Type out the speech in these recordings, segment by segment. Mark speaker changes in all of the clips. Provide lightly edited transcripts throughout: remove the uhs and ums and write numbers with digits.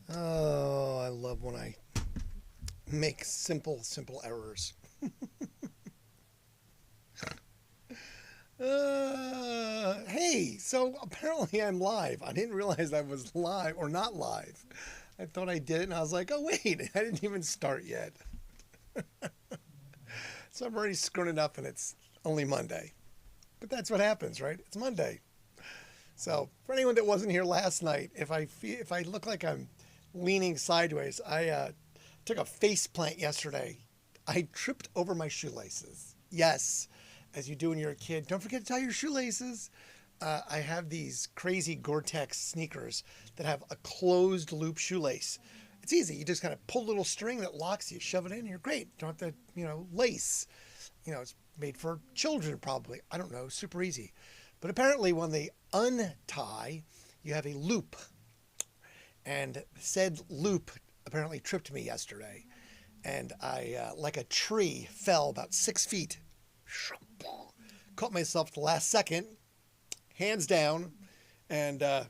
Speaker 1: Oh, I love when I make simple errors. Hey, so apparently I'm live. I didn't realize I was live or not live. I thought I did it, and I was like, oh, wait, I didn't even start yet. So I'm already screwing it up, and it's only Monday. But that's what happens, right? It's Monday. So for anyone that wasn't here last night, if I look like I'm leaning sideways, I took a face plant yesterday. I tripped over my shoelaces. Yes, as you do when you're a kid. Don't forget to tie your shoelaces. I have these crazy Gore-Tex sneakers that have a closed loop shoelace. It's easy. You just kind of pull a little string that locks you, shove it in, you're great. Don't have to, lace. It's made for children probably. I don't know. Super easy. But apparently when they untie, you have a loop. And said loop apparently tripped me yesterday. And I, like a tree, fell about 6 feet. Caught myself at the last second, hands down. And I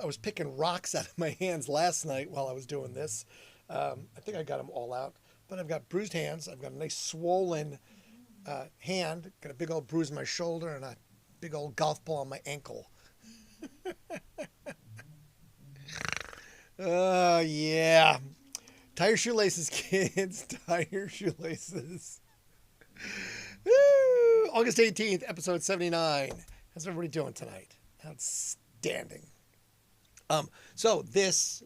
Speaker 1: was picking rocks out of my hands last night while I was doing this. I think I got them all out. But I've got bruised hands. I've got a nice swollen hand. Got a big old bruise on my shoulder and a big old golf ball on my ankle. Yeah. Tie your shoelaces, kids. Tie your shoelaces. Woo! August 18th, episode 79. How's everybody doing tonight? Outstanding. So this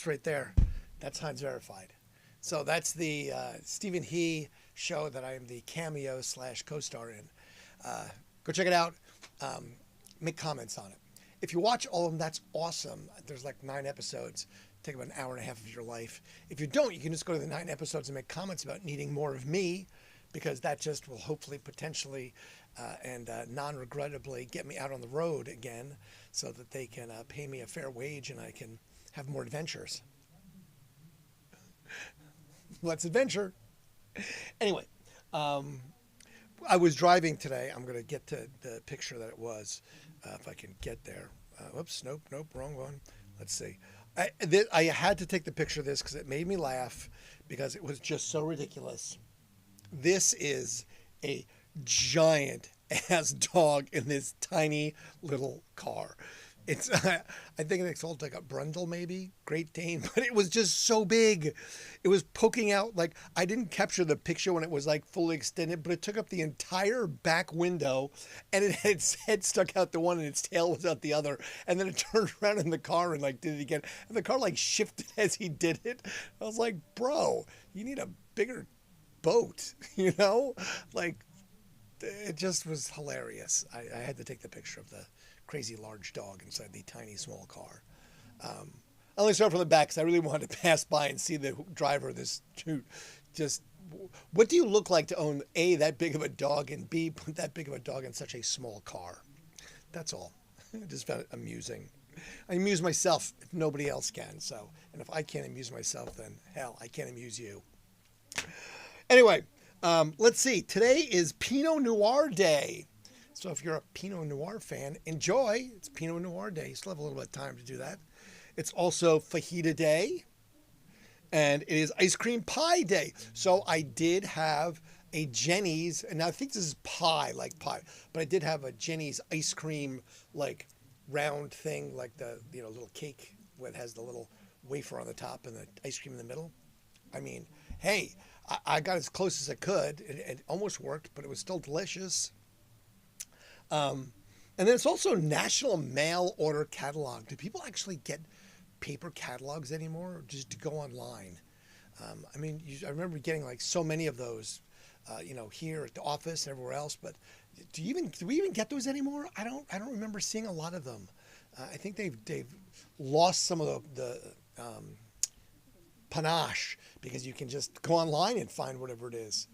Speaker 1: right there, that's Heinz Verified. So that's the Stephen He show that I am the cameo / co-star in. Go check it out. Make comments on it. If you watch all of them, that's awesome. There's like 9 episodes. Take about an hour and a half of your life. If you don't, you can just go to the 9 episodes and make comments about needing more of me, because that just will hopefully, potentially, and non-regrettably get me out on the road again so that they can pay me a fair wage and I can have more adventures. Let's adventure. Anyway, I was driving today. I'm going to get to the picture that it was, if I can get there. Whoops, nope, wrong one. Let's see. I had to take the picture of this because it made me laugh because it was just so ridiculous. This is a giant ass dog in this tiny little car. It's, I think it's called like a Brundle, maybe Great Dane, but it was just so big. It was poking out. Like, I didn't capture the picture when it was like fully extended, but it took up the entire back window, and it had its head stuck out the one and its tail was out the other. And then it turned around in the car and like did it again. And the car like shifted as he did it. I was like, bro, you need a bigger boat, Like, it just was hilarious. I had to take the picture of the crazy large dog inside the tiny small car. I only started from the back because I really wanted to pass by and see the driver of this dude. Just, what do you look like to own A, that big of a dog, and B, put that big of a dog in such a small car? That's all. I just found it amusing. I amuse myself if nobody else can. So, and if I can't amuse myself, then hell, I can't amuse you. Anyway, let's see. Today is Pinot Noir Day. So if you're a Pinot Noir fan, enjoy. It's Pinot Noir Day. You still have a little bit of time to do that. It's also Fajita Day. And it is Ice Cream Pie Day. So I did have a Jenny's, and I think this is pie, like pie, but I did have a Jenny's ice cream, like round thing, like the, little cake that has the little wafer on the top and the ice cream in the middle. I mean, hey, I got as close as I could. It almost worked, but it was still delicious. And then it's also National Mail Order Catalog. Do people actually get paper catalogs anymore, or just to go online? I remember getting like so many of those, here at the office and everywhere else. But do we even get those anymore? I don't remember seeing a lot of them. I think they've lost some of the panache, because you can just go online and find whatever it is.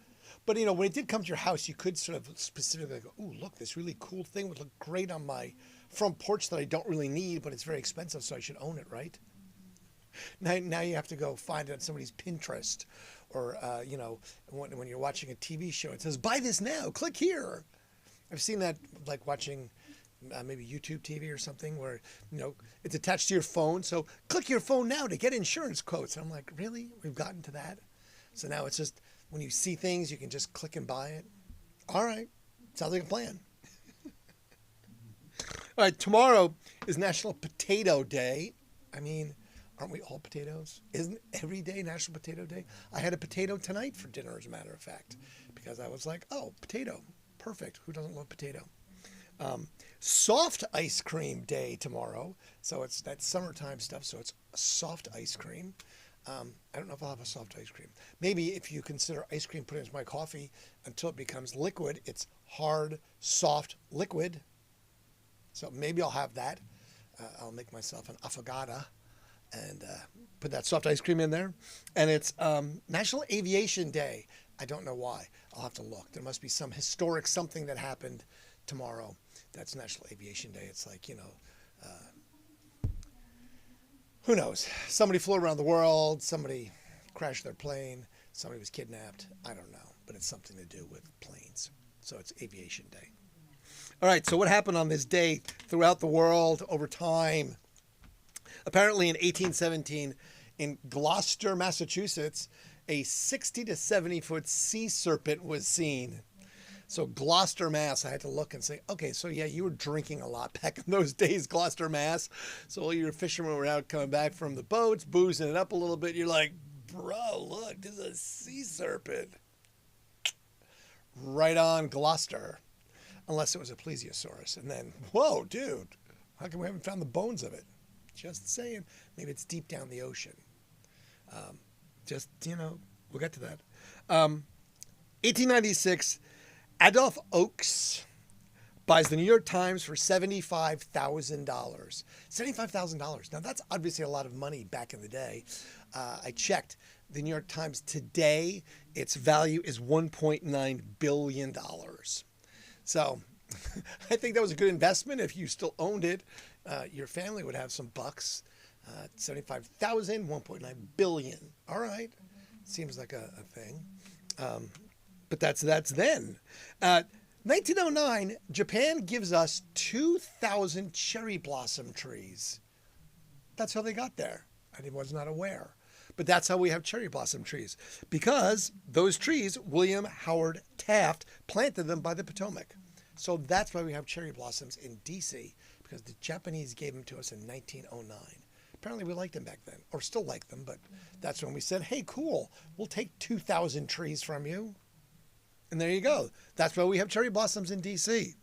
Speaker 1: But, when it did come to your house, you could sort of specifically go, ooh, look, this really cool thing would look great on my front porch that I don't really need, but it's very expensive, so I should own it, right? Now you have to go find it on somebody's Pinterest, or, when you're watching a TV show, it says, buy this now, click here. I've seen that, like watching maybe YouTube TV or something where, it's attached to your phone. So click your phone now to get insurance quotes. And I'm like, really? We've gotten to that? So now it's just when you see things, you can just click and buy it. All right. Sounds like a plan. All right. Tomorrow is National Potato Day. I mean, aren't we all potatoes? Isn't every day National Potato Day? I had a potato tonight for dinner, as a matter of fact, because I was like, oh, potato. Perfect. Who doesn't love potato? Soft ice cream day tomorrow. So it's that summertime stuff. So it's soft ice cream. I don't know if I'll have a soft ice cream. Maybe if you consider ice cream put into my coffee until it becomes liquid, it's hard, soft, liquid. So maybe I'll have that. I'll make myself an affogato and put that soft ice cream in there. And it's National Aviation Day. I don't know why. I'll have to look. There must be some historic something that happened tomorrow. That's National Aviation Day. It's like, who knows? Somebody flew around the world. Somebody crashed their plane. Somebody was kidnapped. I don't know. But it's something to do with planes. So it's Aviation Day. All right. So what happened on this day throughout the world over time? Apparently in 1817 in Gloucester, Massachusetts, a 60 to 70 foot sea serpent was seen. So Gloucester, Mass. I had to look and say, okay, so yeah, you were drinking a lot back in those days, Gloucester, Mass. So all your fishermen were out coming back from the boats, boozing it up a little bit. You're like, bro, look, this is a sea serpent. Right on Gloucester. Unless it was a plesiosaurus. And then, whoa, dude, how come we haven't found the bones of it? Just saying. Maybe it's deep down the ocean. We'll get to that. 1896, Adolph Oakes buys the New York Times for $75,000. $75,000. Now, that's obviously a lot of money back in the day. I checked. The New York Times today, its value is $1.9 billion. So I think that was a good investment. If you still owned it, your family would have some bucks. 75,000, 1.9 billion. All right. Seems like a thing. But that's then. 1909, Japan gives us 2,000 cherry blossom trees. That's how they got there. I was not aware. But that's how we have cherry blossom trees. Because those trees, William Howard Taft planted them by the Potomac. So that's why we have cherry blossoms in D.C. because the Japanese gave them to us in 1909. Apparently we liked them back then, or still like them, but that's when we said, hey, cool, we'll take 2,000 trees from you. And there you go. That's why we have cherry blossoms in D.C.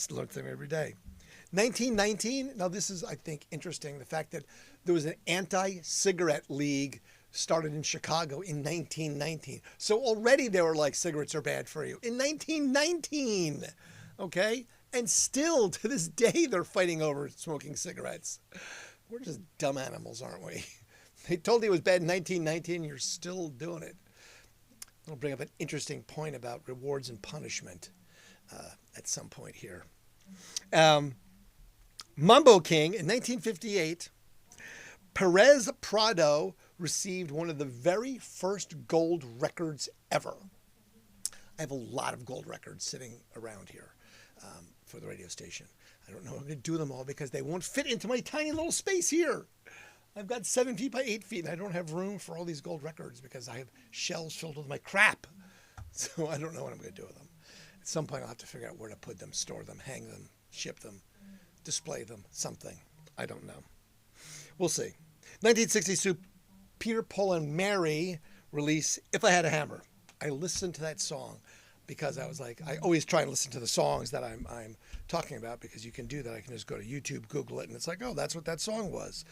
Speaker 1: Learn them every day. 1919, now this is, I think, interesting, the fact that there was an anti-cigarette league started in Chicago in 1919. So already they were like, cigarettes are bad for you. In 1919, okay? And still, to this day, they're fighting over smoking cigarettes. We're just dumb animals, aren't we? They told you it was bad in 1919, you're still doing it. I'll bring up an interesting point about rewards and punishment at some point here. Mambo King, in 1958, Perez Prado received one of the very first gold records ever. I have a lot of gold records sitting around here for the radio station. I don't know if I'm going to do them all because they won't fit into my tiny little space here. I've got 7 feet by 8 feet, and I don't have room for all these gold records because I have shelves filled with my crap. So I don't know what I'm going to do with them. At some point, I'll have to figure out where to put them, store them, hang them, ship them, display them, something. I don't know. We'll see. 1962, Peter, Paul, and Mary release If I Had a Hammer. I listened to that song because I was like, I always try and listen to the songs that I'm talking about because you can do that. I can just go to YouTube, Google it, and it's like, oh, that's what that song was.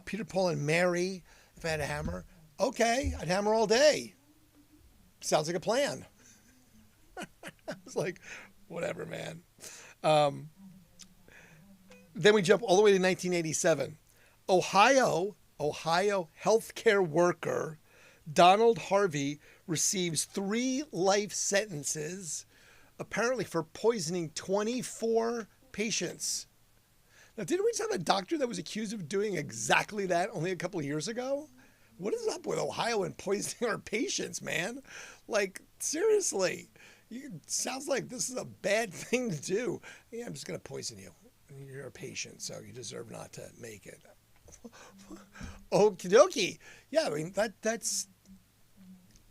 Speaker 1: Peter, Paul, and Mary, If I Had a Hammer. Okay, I'd hammer all day. Sounds like a plan. I was like, whatever, man. Then we jump all the way to 1987. Ohio healthcare worker Donald Harvey receives 3 life sentences, apparently for poisoning 24 patients. Now, didn't we just have a doctor that was accused of doing exactly that only a couple of years ago? What is up with Ohio and poisoning our patients, man? Like, seriously. Sounds like this is a bad thing to do. Yeah, I'm just going to poison you. You're a patient, so you deserve not to make it. Okie dokie. Yeah, I mean, that's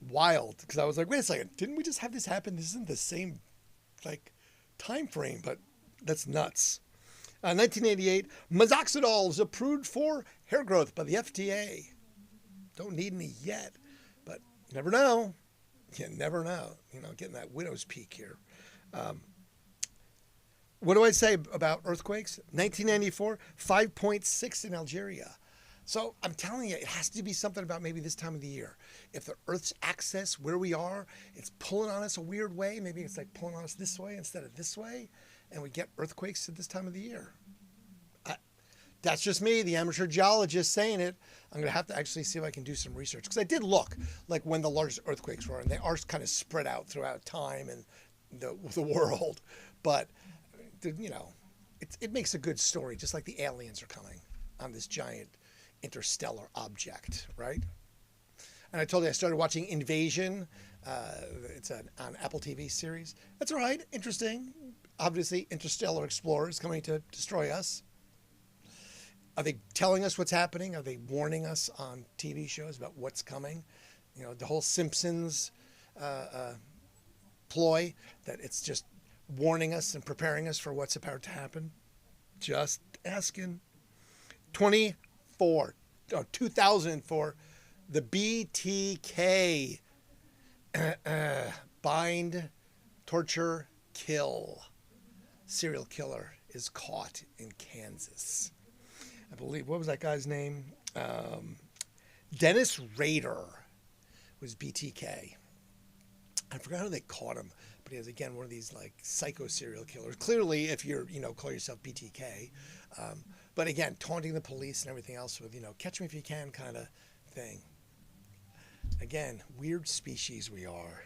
Speaker 1: wild. Because I was like, wait a second, didn't we just have this happen? This isn't the same, like, time frame, but that's nuts. 1988, Mazoxidol is approved for hair growth by the FDA. Don't need any yet, but you never know. You never know. You know, getting that widow's peak here. What do I say about earthquakes? 1994, 5.6 in Algeria. So I'm telling you, it has to be something about maybe this time of the year. If the Earth's axis, where we are, it's pulling on us a weird way. Maybe it's like pulling on us this way instead of this way. And we get earthquakes at this time of the year. That's just me, the amateur geologist, saying it. I'm going to have to actually see if I can do some research. Because I did look, like, when the largest earthquakes were. And they are kind of spread out throughout time and the world. But, you know, it makes a good story, just like the aliens are coming on this giant interstellar object, right? And I told you I started watching Invasion. It's an on Apple TV series. That's all right, interesting. Obviously, interstellar explorers coming to destroy us. Are they telling us what's happening? Are they warning us on TV shows about what's coming? You know, the whole Simpsons ploy, that it's just warning us and preparing us for what's about to happen. Just asking. 2004, the BTK, bind, torture, kill. Serial killer is caught in Kansas. I believe, what was that guy's name? Dennis Rader was BTK. I forgot how they caught him, but he was, again, one of these, like, psycho serial killers. Clearly, if you're, you know, call yourself BTK. But again, taunting the police and everything else with, you know, catch me if you can kind of thing. Again, weird species we are.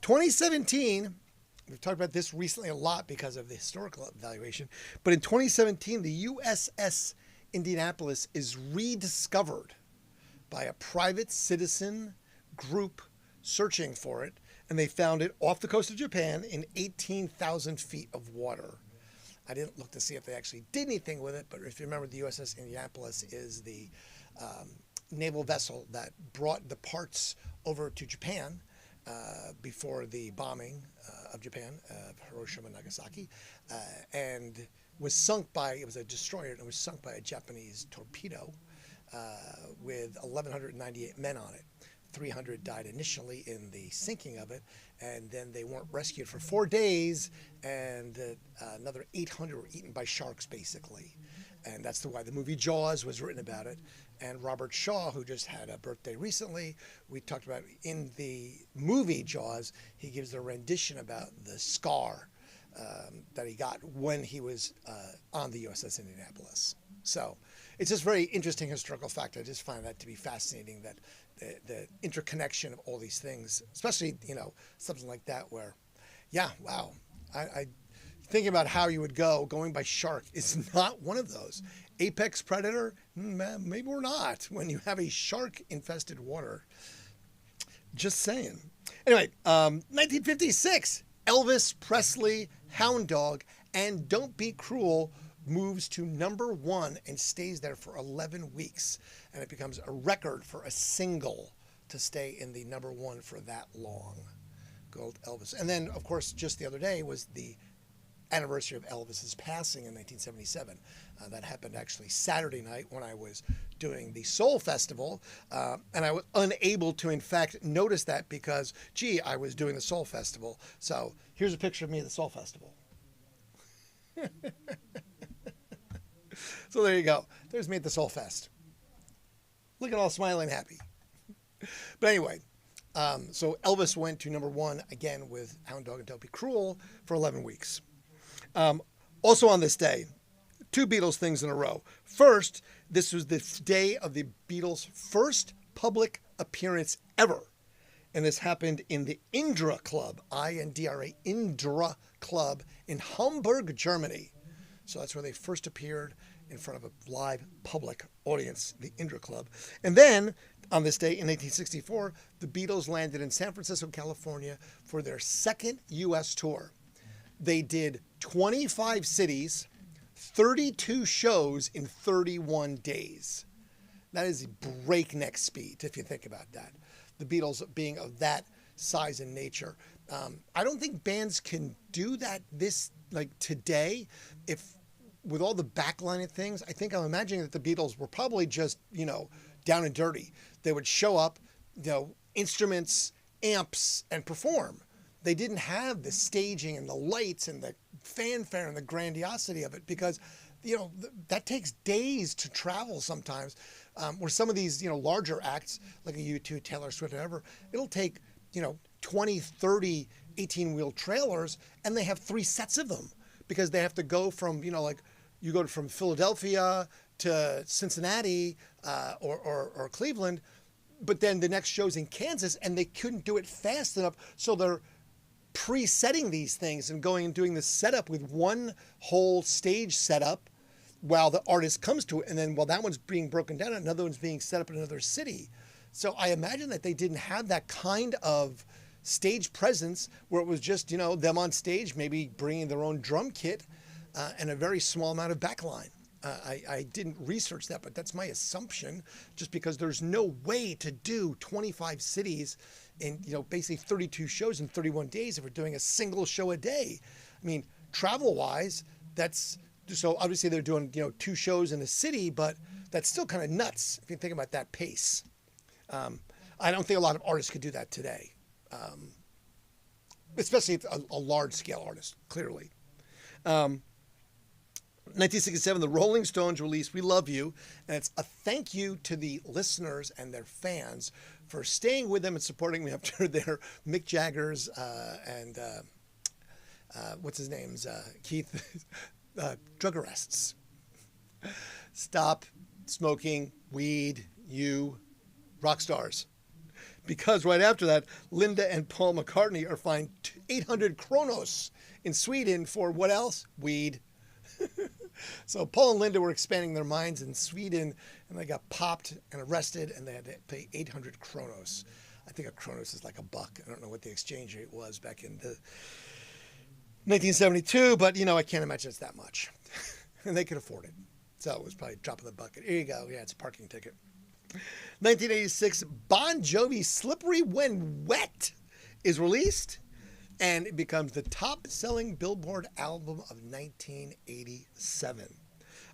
Speaker 1: 2017, we've talked about this recently a lot because of the historical evaluation, but in 2017, the USS Indianapolis is rediscovered by a private citizen group searching for it, and they found it off the coast of Japan in 18,000 feet of water. I didn't look to see if they actually did anything with it, but if you remember, the USS Indianapolis is the naval vessel that brought the parts over to Japan before the bombing of Japan, Hiroshima and Nagasaki, and was sunk by, it was a destroyer, and it was sunk by a Japanese torpedo with 1,198 men on it. 300 died initially in the sinking of it, and then they weren't rescued for 4 days, and another 800 were eaten by sharks, basically. And that's why the movie Jaws was written about it. And Robert Shaw, who just had a birthday recently, we talked about in the movie Jaws, he gives a rendition about the scar that he got when he was on the USS Indianapolis. So it's just very interesting historical fact. I just find that to be fascinating, that the interconnection of all these things, especially, you know, something like that where, yeah, wow. I thinking about how you would going by shark is not one of those. Apex predator, maybe we're not when you have a shark-infested water. Just saying. Anyway, 1956, Elvis Presley, Hound Dog, and Don't Be Cruel moves to #1 and stays there for 11 weeks. And it becomes a record for a single to stay in the #1 for that long. Gold Elvis. And then, of course, just the other day was the anniversary of Elvis's passing in 1977. That happened actually Saturday night when I was doing the Soul Festival. And I was unable to, in fact, notice that because, gee, I was doing the Soul Festival. So here's a picture of me at the Soul Festival. So there you go. There's me at the Soul Fest. Looking all smiling happy. But anyway, so Elvis went to #1 again with Hound Dog and Don't Be Cruel for 11 weeks. Also on this day, 2 Beatles things in a row. First, this was the day of the Beatles' first public appearance ever. And this happened in the Indra Club, I-N-D-R-A, Indra Club in Hamburg, Germany. So that's where they first appeared in front of a live public audience, the Indra Club. And then, on this day in 1864, the Beatles landed in San Francisco, California for their second U.S. tour. They did 25 cities, 32 shows in 31 days. That is breakneck speed, if you think about that. The Beatles being of that size and nature. I don't think bands can do that today. If with all the backlining things, I think I'm imagining that the Beatles were probably just, down and dirty. They would show up, instruments, amps, and perform. They didn't have the staging and the lights and the fanfare and the grandiosity of it because, that takes days to travel sometimes. Where some of these, larger acts like a U2, Taylor Swift, whatever, it'll take, 20, 30, 18-wheel trailers and they have 3 sets of them because they have to go from, you go from Philadelphia to Cincinnati or Cleveland, but then the next show's in Kansas and they couldn't do it fast enough. So they're pre-setting these things and going and doing the setup with one whole stage setup while the artist comes to it. And then while that one's being broken down, another one's being set up in another city. So I imagine that they didn't have that kind of stage presence where it was just, them on stage, maybe bringing their own drum kit and a very small amount of backline. I didn't research that, but that's my assumption, just because there's no way to do 25 cities in, basically 32 shows in 31 days if we're doing a single show a day. I mean, travel-wise, so obviously they're doing, 2 shows in a city, but that's still kind of nuts if you think about that pace. I don't think a lot of artists could do that today, especially a large-scale artist, clearly. 1967, the Rolling Stones released We Love You, and it's a thank you to the listeners and their fans for staying with them and supporting them after their Mick Jagger's and what's his name's Keith drug arrests. Stop smoking weed, you rock stars. Because right after that, Linda and Paul McCartney are fined 800 kronos in Sweden for what else? Weed. So Paul and Linda were expanding their minds in Sweden, and they got popped and arrested, and they had to pay 800 kronos. I think a kronos is like $1. I don't know what the exchange rate was back in the 1972, but I can't imagine it's that much. And they could afford it. So it was probably a drop in the bucket. Here you go. Yeah, it's a parking ticket. 1986, Bon Jovi's Slippery When Wet is released, and it becomes the top-selling Billboard album of 1987.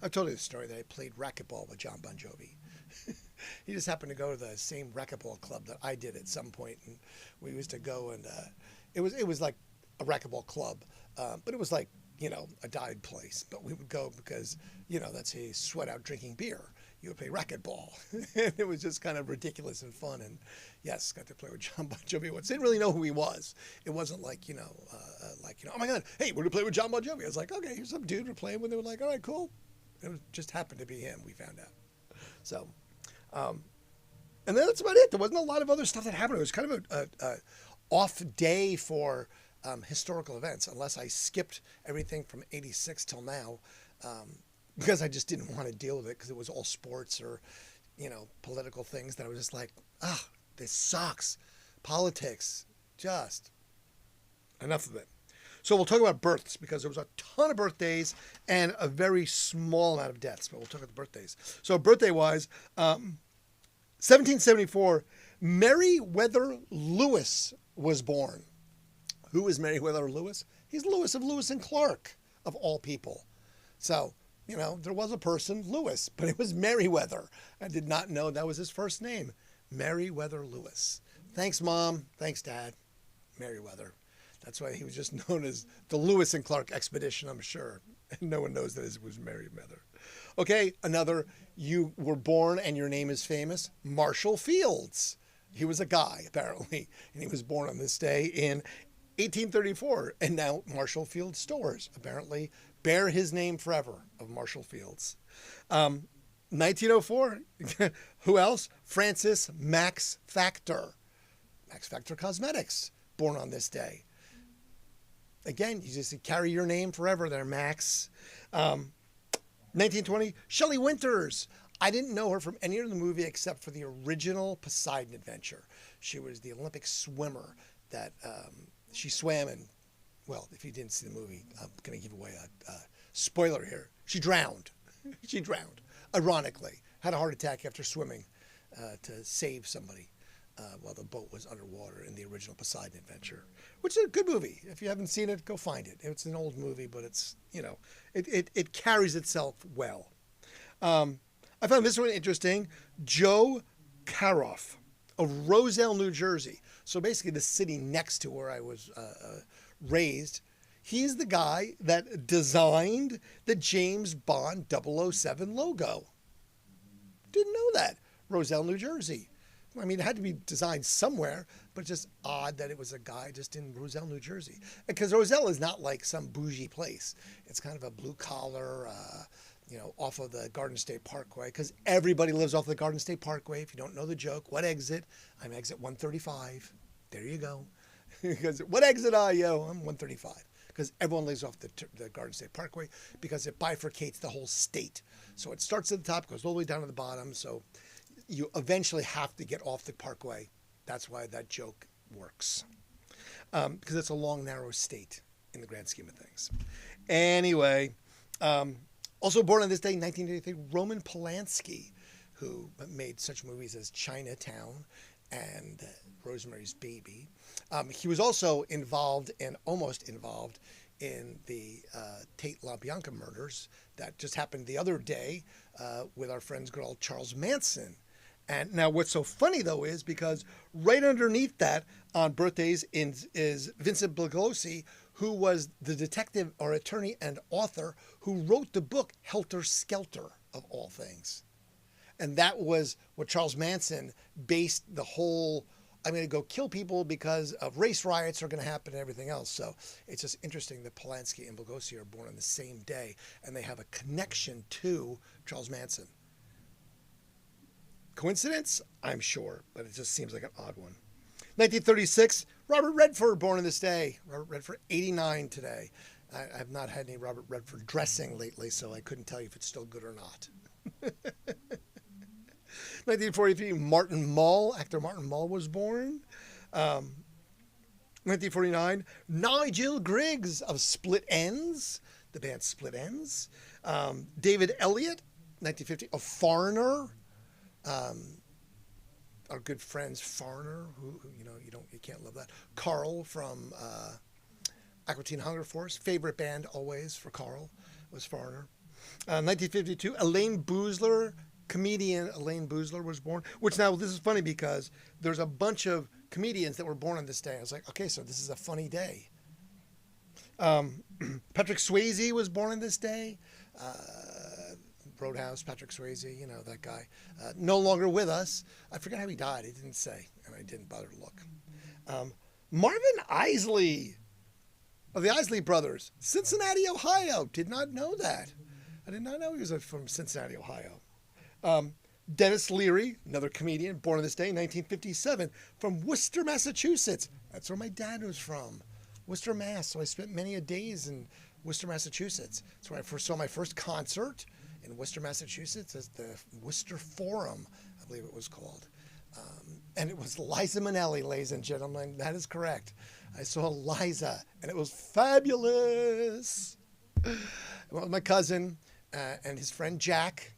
Speaker 1: I've told you the story that I played racquetball with John Bon Jovi. He just happened to go to the same racquetball club that I did at some point, and we used to go, and it was like a racquetball club, but it was like, a dive place. But we would go because, that's a sweat out drinking beer. You would play racquetball. And it was just kind of ridiculous and fun. And yes, got to play with John Bon Jovi once. Didn't really know who he was. It wasn't like, oh my God, hey, we're going to play with John Bon Jovi. I was like, okay, here's some dude we're playing with. They were like, all right, cool. It just happened to be him, we found out. So, and then that's about it. There wasn't a lot of other stuff that happened. It was kind of a off day for historical events, unless I skipped everything from 86 till now. Because I just didn't want to deal with it because it was all sports or, political things that I was just like, this sucks. Politics, just enough of it. So we'll talk about births because there was a ton of birthdays and a very small amount of deaths, but we'll talk about the birthdays. So birthday-wise, 1774, Meriwether Lewis was born. Who is Meriwether Lewis? He's Lewis of Lewis and Clark, of all people. So, there was a person, Lewis, but it was Meriwether. I did not know that was his first name, Meriwether Lewis. Thanks, Mom. Thanks, Dad. Meriwether. That's why he was just known as the Lewis and Clark Expedition, I'm sure. And no one knows that it was Meriwether. Okay, another, you were born and your name is famous, Marshall Fields. He was a guy, apparently, and he was born on this day in 1834, and now Marshall Fields stores apparently bear his name forever of Marshall Fields. 1904, who else? Francis Max Factor. Max Factor Cosmetics, born on this day. Again, you just carry your name forever there, Max. 1920, Shelley Winters. I didn't know her from any of the movie except for the original Poseidon Adventure. She was the Olympic swimmer that she swam in well, if you didn't see the movie, I'm going to give away a spoiler here. She drowned. She drowned. Ironically, had a heart attack after swimming to save somebody while the boat was underwater in the original Poseidon Adventure, which is a good movie. If you haven't seen it, go find it. It's an old movie, but it's, it carries itself well. I found this one interesting. Joe Karoff of Roselle, New Jersey. So basically the city next to where I was raised. He's the guy that designed the James Bond 007 logo. Didn't know that. Roselle, New Jersey. I mean, it had to be designed somewhere, but it's just odd that it was a guy just in Roselle, New Jersey. Because Roselle is not like some bougie place. It's kind of a blue collar, off of the Garden State Parkway. Because everybody lives off the Garden State Parkway. If you don't know the joke, what exit? I'm exit 135. There you go. Because what exit are you? I'm 135. Because everyone lives off the Garden State Parkway because it bifurcates the whole state. So it starts at the top, goes all the way down to the bottom. So you eventually have to get off the parkway. That's why that joke works. Because it's a long, narrow state in the grand scheme of things. Anyway, also born on this day, 1983, Roman Polanski, who made such movies as Chinatown and Rosemary's Baby. He was also almost involved in the Tate LaBianca murders that just happened the other day with our friend's girl, Charles Manson. And now what's so funny, though, is because right underneath that on birthdays is Vincent Bugliosi, who was the detective or attorney and author who wrote the book Helter Skelter, of all things. And that was what Charles Manson based the whole, I'm going to go kill people because of race riots are going to happen and everything else. So it's just interesting that Polanski and Bugliosi are born on the same day and they have a connection to Charles Manson. Coincidence? I'm sure, but it just seems like an odd one. 1936, Robert Redford, born on this day. Robert Redford, 89 today. I have not had any Robert Redford dressing lately, so I couldn't tell you if it's still good or not. 1943, Martin Mull, actor Martin Mull was born. 1949, Nigel Griggs of Split Enz, the band Split Enz. David Elliott, 1950, a Foreigner. Our good friends Foreigner, who you can't love that. Carl from Aqua Teen Hunger Force, favorite band always for Carl was Foreigner. 1952, Elaine Boozler, comedian Elaine Boozler was born. Which now this is funny because there's a bunch of comedians that were born on this day. I was like, okay, so this is a funny day. Patrick Swayze was born on this day. Roadhouse, Patrick Swayze, that guy. No longer with us. I forget how he died. He didn't say, and I didn't bother to look. Marvin Isley of the Isley Brothers, Cincinnati, Ohio. Did not know that. I did not know he was from Cincinnati, Ohio. Dennis Leary, another comedian, born on this day, 1957, from Worcester, Massachusetts. That's where my dad was from, Worcester, Mass. So I spent many a days in Worcester, Massachusetts. That's where I first saw my first concert in Worcester, Massachusetts, as the Worcester Forum, I believe it was called. And it was Liza Minnelli, ladies and gentlemen. That is correct. I saw Liza, and it was fabulous. I went with my cousin and his friend Jack,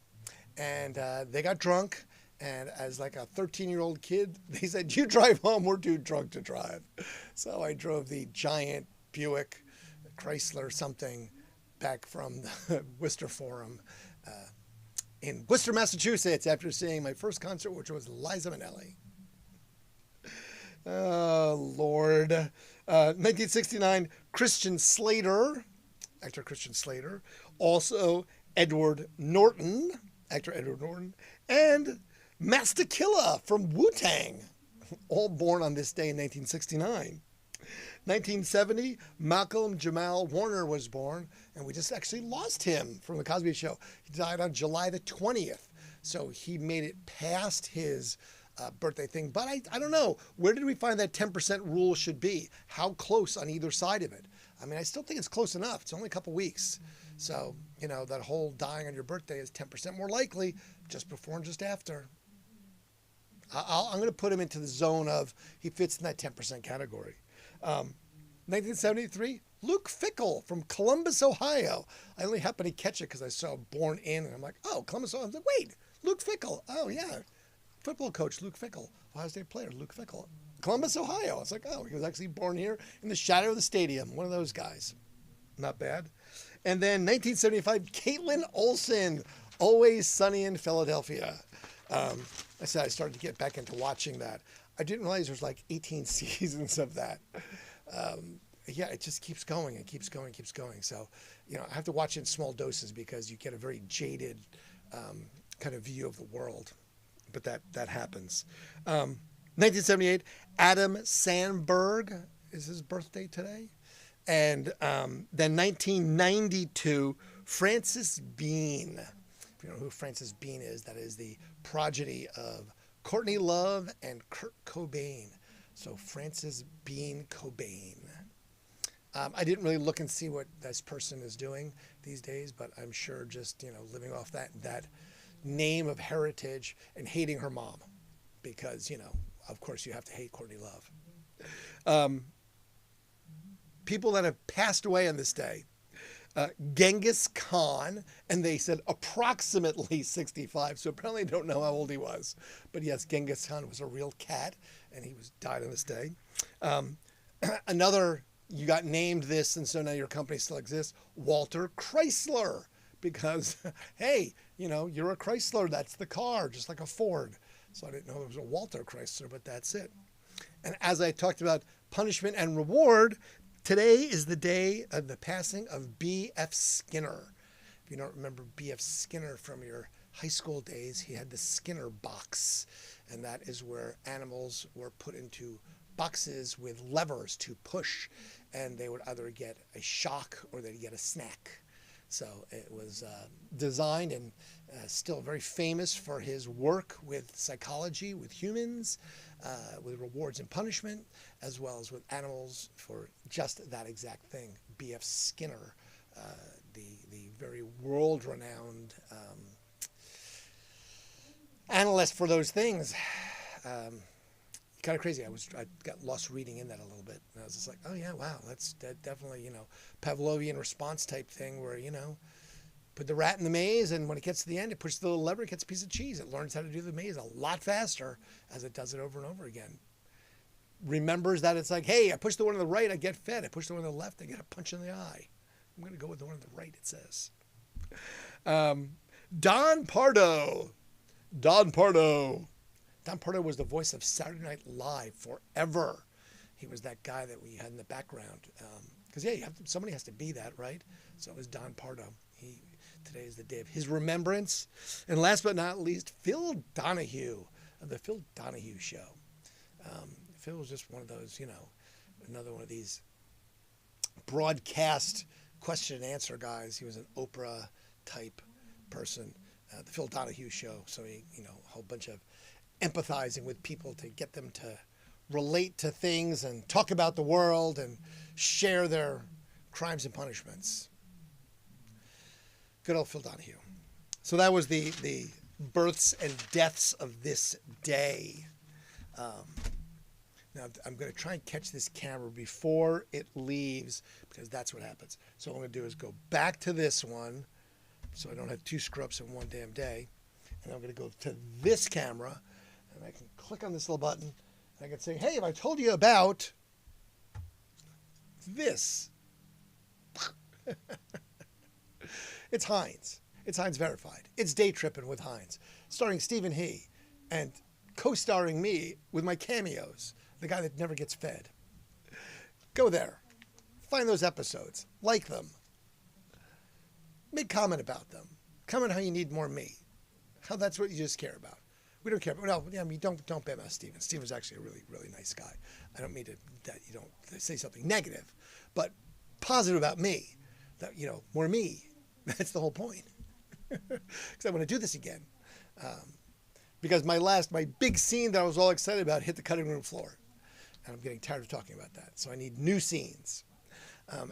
Speaker 1: and they got drunk. And as like a 13-year-old kid, they said, "You drive home, we're too drunk to drive." So I drove the giant Buick Chrysler something back from the Worcester Forum in Worcester, Massachusetts, after seeing my first concert, which was Liza Minnelli. Oh, Lord. 1969, Christian Slater, actor Christian Slater. Also, Edward Norton, actor Edward Norton. And Master Killa from Wu-Tang, all born on this day in 1969. 1970, Malcolm Jamal Warner was born, and we just actually lost him from The Cosby Show. He died on July the 20th, so he made it past his birthday thing. But I don't know, where did we find that 10% rule should be? How close on either side of it? I mean, I still think it's close enough. It's only a couple weeks. So, that whole dying on your birthday is 10% more likely just before and just after. I'm going to put him into the zone of he fits in that 10% category. 1973, Luke Fickell from Columbus, Ohio. I only happened to catch it because I saw Born In, and I'm like, oh, Columbus, Ohio. I was like, wait, Luke Fickell. Oh, yeah. Football coach Luke Fickell. Ohio State player Luke Fickell. Columbus, Ohio. I was like, oh, he was actually born here in the shadow of the stadium. One of those guys. Not bad. And then 1975, Caitlin Olsen, Always Sunny in Philadelphia. I said I started to get back into watching that. I didn't realize there was like 18 seasons of that. Yeah, it just keeps going and keeps going, keeps going. So, you know, I have to watch it in small doses because you get a very jaded kind of view of the world. But that happens. 1978, Adam Sandberg is his birthday today. And then 1992, Frances Bean. If you know who Frances Bean is, that is the progeny of Courtney Love and Kurt Cobain. So Frances Bean Cobain. I didn't really look and see what this person is doing these days, but I'm sure just, you know, living off that name of heritage and hating her mom because, you know, of course you have to hate Courtney Love. People that have passed away on this day. Genghis Khan, and they said approximately 65, so apparently I don't know how old he was. But yes, Genghis Khan was a real cat, and he died on this day. Another, you got named this, and so now your company still exists, Walter Chrysler, because, hey, you know, you're a Chrysler, that's the car, just like a Ford. So I didn't know there was a Walter Chrysler, but that's it. And as I talked about punishment and reward, today is the day of the passing of B.F. Skinner. If you don't remember B.F. Skinner from your high school days, he had the Skinner box, and that is where animals were put into boxes with levers to push, and they would either get a shock or they'd get a snack. So it was designed and still very famous for his work with psychology, with humans, with rewards and punishment, as well as with animals for just that exact thing. B.F. Skinner, the very world-renowned analyst for those things. Kind of crazy. I got lost reading in that a little bit. And I was just like, oh yeah, wow, that's definitely, you know, Pavlovian response type thing where, you know, put the rat in the maze, and when it gets to the end, it pushes the little lever, it gets a piece of cheese. It learns how to do the maze a lot faster as it does it over and over again. Remembers that it's like, hey, I push the one on the right, I get fed. I push the one on the left, I get a punch in the eye. I'm going to go with the one on the right, it says. Don Pardo. Don Pardo was the voice of Saturday Night Live forever. He was that guy that we had in the background. Because, yeah, somebody has to be that, right? So it was Don Pardo. Today is the day of his remembrance. And last but not least, Phil Donahue of the Phil Donahue Show. Phil was just one of those, you know, another one of these broadcast question and answer guys. He was an Oprah type person. The Phil Donahue Show. So he, you know, a whole bunch of empathizing with people to get them to relate to things and talk about the world and share their crimes and punishments. Good old Phil Donahue. So that was the births and deaths of this day. Now I'm going to try and catch this camera before it leaves because that's what happens. So what I'm going to do is go back to this one so I don't have two screw-ups in one damn day. And I'm going to go to this camera and I can click on this little button and I can say, hey, have I told you about this? It's Heinz. It's Heinz Verified. It's Day Trippin' with Heinz, starring Stephen He and co-starring me with my cameos, the guy that never gets fed. Go there. Find those episodes. Like them. Make comment about them. Comment how you need more me. How that's what you just care about. We don't care about, no, I mean, don't badmouth Steven. Steven's actually a really, really nice guy. I don't mean that you don't say something negative, but positive about me. That, you know, more me. That's the whole point. Because I want to do this again. Because my big scene that I was all excited about hit the cutting room floor. And I'm getting tired of talking about that. So I need new scenes.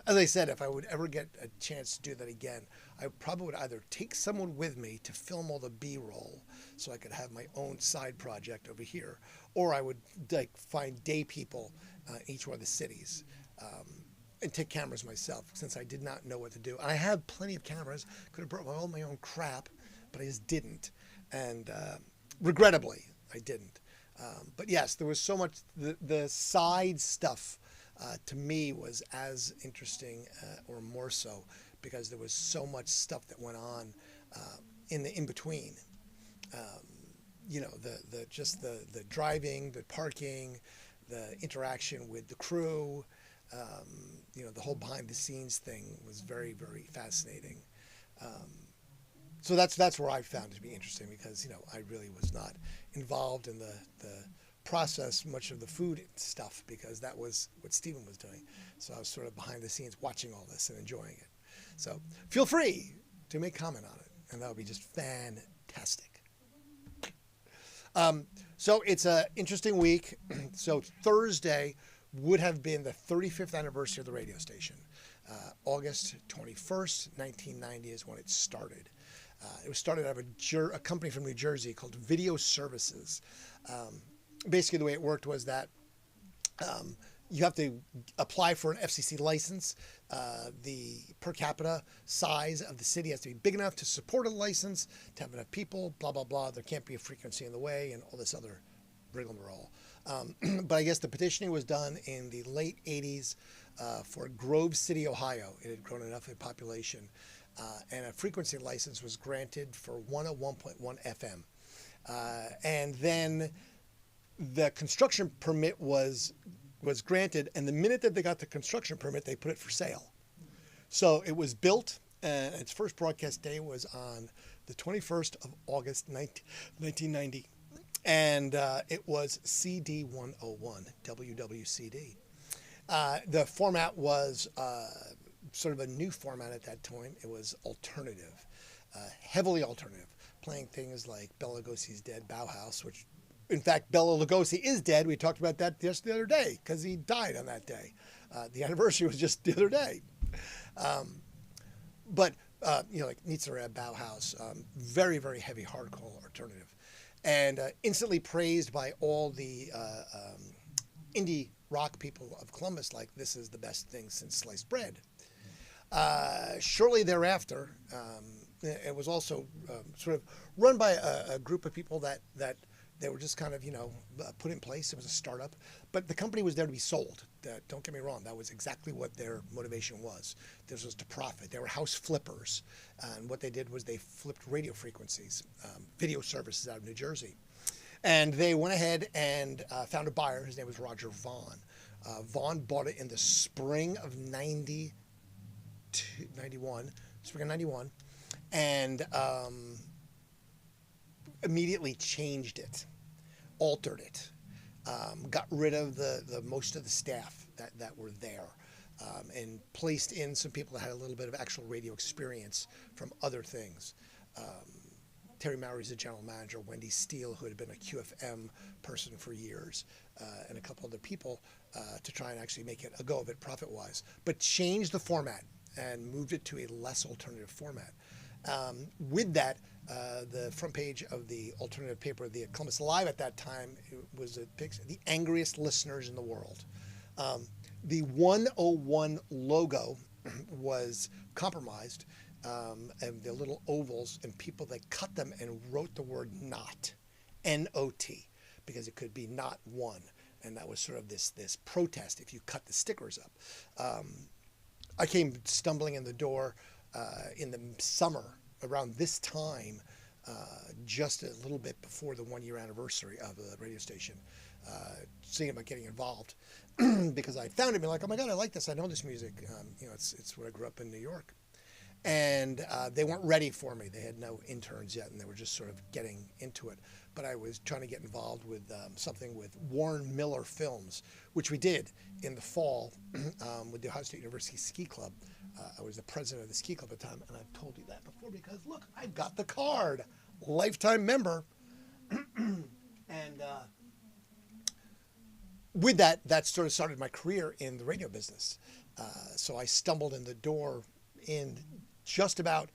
Speaker 1: As I said, if I would ever get a chance to do that again, I probably would either take someone with me to film all the B-roll so I could have my own side project over here, or I would like find day people in each one of the cities and take cameras myself since I did not know what to do. And I have plenty of cameras. Could have brought all my own crap, but I just didn't. And regrettably, I didn't. But yes, there was so much. The side stuff to me was as interesting or more so because there was so much stuff that went on in the in between. You know, the driving, the parking, the interaction with the crew. You know, the whole behind the scenes thing was very, very fascinating. So that's where I found it to be interesting because, you know, I really was not involved in the process much of the food stuff because that was what Stephen was doing. So I was sort of behind the scenes watching all this and enjoying it. So feel free to make comment on it, and that would be just fantastic. So it's an interesting week. So Thursday would have been the 35th anniversary of the radio station. August 21st, 1990 is when it started. It was started out of a company from New Jersey called Video Services. Basically, the way it worked was that you have to apply for an FCC license. The per capita size of the city has to be big enough to support a license, to have enough people, blah, blah, blah. There can't be a frequency in the way and all this other rigmarole. But I guess the petitioning was done in the late 80s for Grove City, Ohio. It had grown enough in population. And a frequency license was granted for 101.1 FM. And then the construction permit was granted, and the minute that they got the construction permit, they put it for sale. So it was built, and its first broadcast day was on the 21st of August, 1990. And it was CD 101, WWCD. The format was sort of a new format at that time. It was alternative, heavily alternative, playing things like Bela Lugosi's Dead Bauhaus, which, in fact, Bela Lugosi is dead. We talked about that just the other day because he died on that day. The anniversary was just the other day. But you know, like Nietzsche Bauhaus, very, very heavy hardcore alternative. And instantly praised by all the indie rock people of Columbus, like this is the best thing since sliced bread. Shortly thereafter, it was also sort of run by a group of people that they were just kind of, you know, put in place. It was a startup, but the company was there to be sold. Don't get me wrong. That was exactly what their motivation was. This was to profit. They were house flippers. And what they did was they flipped radio frequencies, Video Services out of New Jersey. And they went ahead and found a buyer. His name was Roger Vaughn. Vaughn bought it in the spring of 91, spring of 91, and immediately changed it, altered it, got rid of the most of the staff that were there, and placed in some people that had a little bit of actual radio experience from other things. Terry Mowry's the general manager, Wendy Steele, who had been a QFM person for years, and a couple other people to try and actually make it a go of it profit-wise, but changed the format and moved it to a less alternative format. With that, the front page of the alternative paper, the Columbus Live at that time, was a picture, the angriest listeners in the world. The 101 logo was compromised, and the little ovals, and people that cut them and wrote the word not, N-O-T, because it could be not one. And that was sort of this protest if you cut the stickers up. I came stumbling in the door in the summer around this time, just a little bit before the 1 year anniversary of the radio station, seeing about getting involved because I found it and like, oh my God, I like this. I know this music. You know, it's where I grew up in New York. And they weren't ready for me. They had no interns yet, and they were just sort of getting into it. But I was trying to get involved with something with Warren Miller Films, which we did in the fall with the Ohio State University Ski Club. I was the president of the ski club at the time, and I've told you that before because, look, I've got the card. Lifetime member. And with that sort of started my career in the radio business. So I stumbled in the door in just about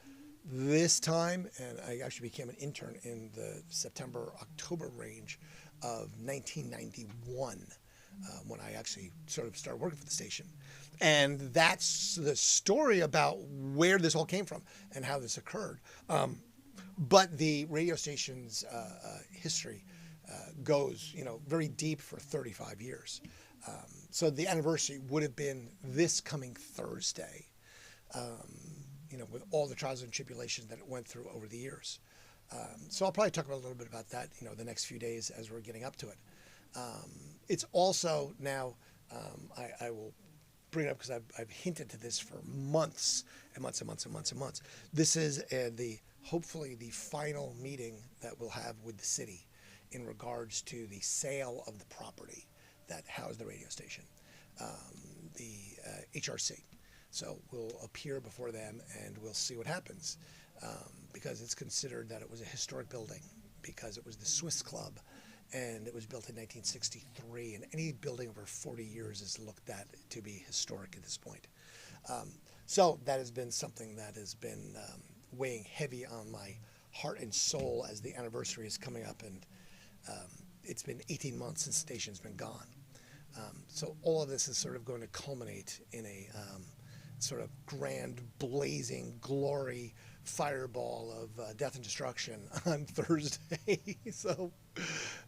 Speaker 1: this time, and I actually became an intern in the September-October range of 1991. when I actually sort of started working for the station. And that's the story about where this all came from and how this occurred. But the radio station's history goes, very deep for 35 years. So the anniversary would have been this coming Thursday, with all the trials and tribulations that it went through over the years. So I'll probably talk a little bit about that, the next few days as we're getting up to it. It's also now, I will bring it up because I've hinted to this for months and months and months and months and months. This is hopefully the final meeting that we'll have with the city in regards to the sale of the property that housed the radio station, the HRC. So we'll appear before them and we'll see what happens, because it's considered that it was a historic building because it was the Swiss Club and it was built in 1963, and any building over 40 years is looked at to be historic at this point. So that has been something that has been weighing heavy on my heart and soul as the anniversary is coming up, and it's been 18 months since the station's been gone. So all of this is sort of going to culminate in a sort of grand, blazing glory fireball of death and destruction on Thursday. So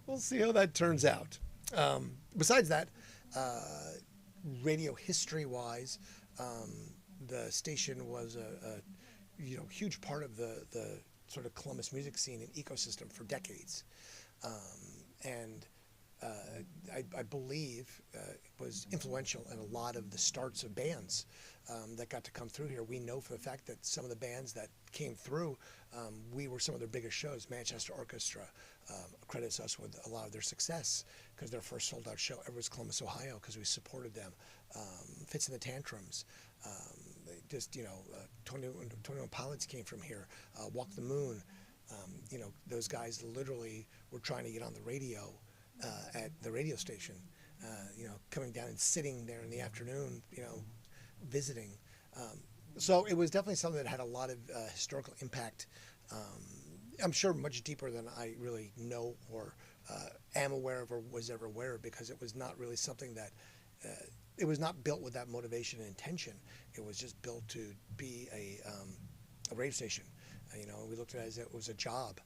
Speaker 1: we'll see how that turns out. Besides that, radio history-wise, the station was a huge part of the sort of Columbus music scene and ecosystem for decades. And I believe was influential in a lot of the starts of bands that got to come through here. We know for the fact that some of the bands that came through, we were some of their biggest shows. Manchester Orchestra credits us with a lot of their success because their first sold-out show ever was Columbus, Ohio, because we supported them. Fits in the Tantrums. Just, 21 Pilots came from here. Walk the Moon. Those guys literally were trying to get on the radio at the radio station, coming down and sitting there in the afternoon, visiting. So it was definitely something that had a lot of historical impact. I'm sure much deeper than I really know or am aware of or was ever aware of, because it was not really something that, it was not built with that motivation and intention. It was just built to be a radio station. We looked at it as it was a job.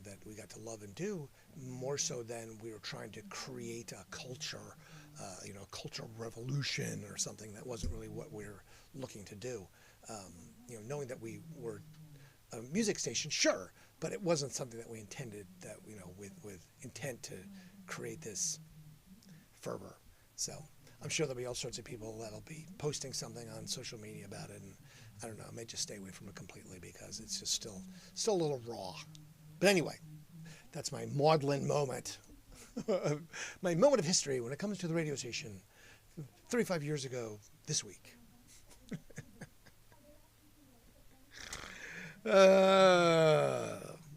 Speaker 1: That we got to love and do, more so than we were trying to create a culture, a cultural revolution or something. That wasn't really what we were looking to do. Knowing that we were a music station, sure, but it wasn't something that we intended that, with intent to create this fervor. So I'm sure there'll be all sorts of people that'll be posting something on social media about it, and I don't know, I may just stay away from it completely because it's just still a little raw. But anyway, that's my maudlin moment, my moment of history when it comes to the radio station 35 years ago this week.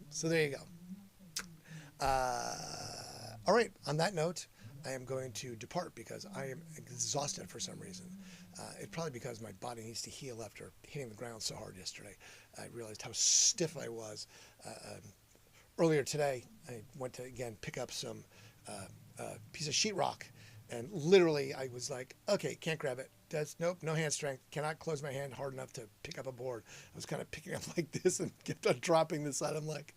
Speaker 1: So there you go. All right, on that note, I am going to depart because I am exhausted for some reason. It's probably because my body needs to heal after hitting the ground so hard yesterday. I realized how stiff I was. Earlier today, I went to, again, pick up some piece of sheetrock, and literally I was like, okay, can't grab it. Nope, no hand strength. Cannot close my hand hard enough to pick up a board. I was kind of picking up like this and kept on dropping this side. I'm like,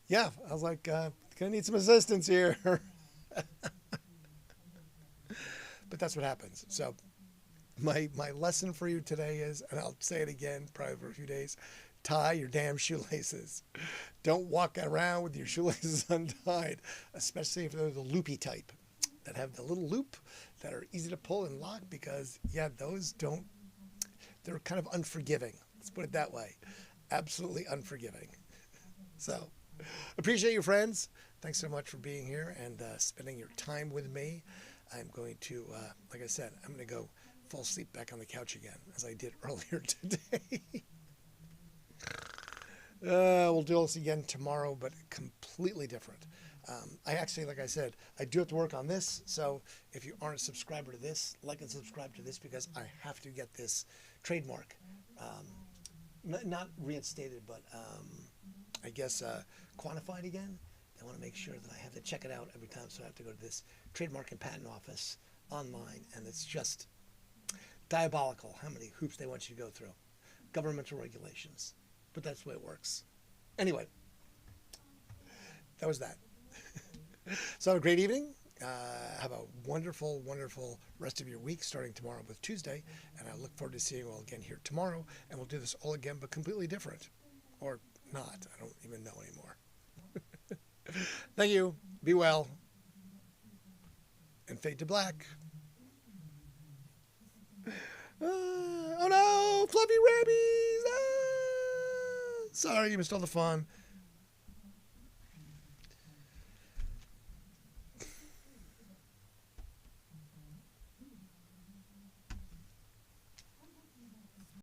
Speaker 1: yeah, I was like, gonna need some assistance here. But that's what happens. So my lesson for you today is, and I'll say it again probably for a few days, tie your damn shoelaces. Don't walk around with your shoelaces untied, especially if they're the loopy type that have the little loop that are easy to pull and lock, because, yeah, they're kind of unforgiving. Let's put it that way. Absolutely unforgiving. So, appreciate you, friends. Thanks so much for being here and spending your time with me. I'm going to, like I said, I'm going to go fall asleep back on the couch again, as I did earlier today. We'll do this again tomorrow, but completely different. I actually, like I said, I do have to work on this. So if you aren't a subscriber to this, like and subscribe to this, because I have to get this trademark, not reinstated, but I guess quantified again. I want to make sure that I have to check it out every time, so I have to go to this trademark and patent office online, and it's just diabolical how many hoops they want you to go through. Governmental regulations. But that's the way it works. Anyway, that was that. So have a great evening. Have a wonderful, wonderful rest of your week, starting tomorrow with Tuesday. And I look forward to seeing you all again here tomorrow. And we'll do this all again, but completely different. Or not. I don't even know anymore. Thank you. Be well. And fade to black. Oh no! Fluffy rabies! Ah! Sorry, you missed all the fun.